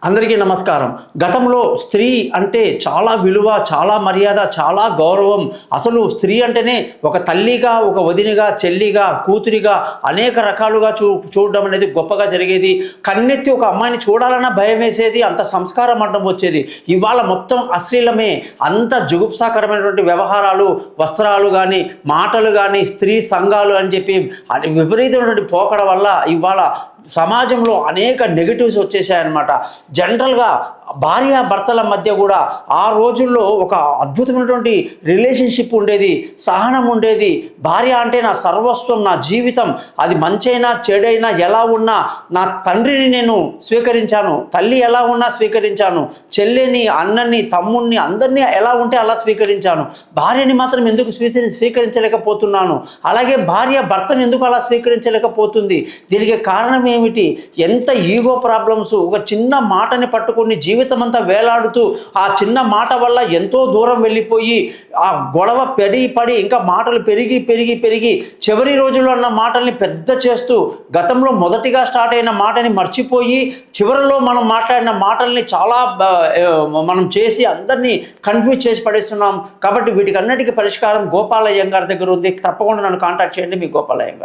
అందరికీ నమస్కారం. గతంలో స్త్రీ అంటే చాలా విలువ, చాలా మర్యాద, చాలా గౌరవం. అసలు స్త్రీ అంటేనే ఒక తల్లిగా, ఒక వదినగా, చెల్లిగా, కూతురిగా అనేక రకాలుగా చూడడం అనేది గొప్పగా జరిగేది. కన్నెత్తి ఒక అమ్మాయిని చూడాలన్నా భయమేసేది. అంత సంస్కారం అడ్డం వచ్చేది. ఇవాళ మొత్తం అశ్లీలమే. అంత జుగుప్సాకరమైనటువంటి వ్యవహారాలు, వస్త్రాలు కానీ, మాటలు కానీ, స్త్రీ సంఘాలు అని చెప్పి విపరీతమైనటువంటి పోకడ వల్ల ఇవాళ సమాజంలో అనేక నెగటివ్స్ వచ్చేసాయన్నమాట. జనరల్గా భార్యాభర్తల మధ్య కూడా ఆ రోజుల్లో ఒక అద్భుతమైనటువంటి రిలేషన్షిప్ ఉండేది, సహనం ఉండేది. భార్య అంటే నా సర్వస్వం, నా జీవితం, అది మంచైనా చెడైనా ఎలా ఉన్నా నా తండ్రిని నేను స్వీకరించాను, తల్లి ఎలా ఉన్నా స్వీకరించాను, చెల్లెని, అన్నని, తమ్ముణ్ణి అందరినీ ఎలా ఉంటే అలా స్వీకరించాను. భార్యని మాత్రం ఎందుకు స్వీకరించలేకపోతున్నాను? అలాగే భార్య భర్తను ఎందుకు అలా స్వీకరించలేకపోతుంది? దీనికి కారణం ఏమిటి? ఎంత ఈగో ప్రాబ్లమ్స్. ఒక చిన్న మాటని పట్టుకుని జీవితం అంతా వేలాడుతూ ఆ చిన్న మాట వల్ల ఎంతో దూరం వెళ్ళిపోయి ఆ గొడవ పడి ఇంకా మాటలు పెరిగి పెరిగి పెరిగి చివరి రోజుల్లో అన్న మాటల్ని పెద్ద చేస్తూ గతంలో మొదటిగా స్టార్ట్ అయిన మాటని మర్చిపోయి చివరిలో మనం మాట్లాడిన మాటల్ని చాలా మనం చేసి అందరినీ కన్ఫ్యూజ్ చేసి పడేస్తున్నాం. కాబట్టి వీటికి అన్నిటికీ పరిష్కారం గోపాలయ్య గారి దగ్గర ఉంది. తప్పకుండా నన్ను కాంటాక్ట్ చేయండి. మీ గోపాలయ్య గారు.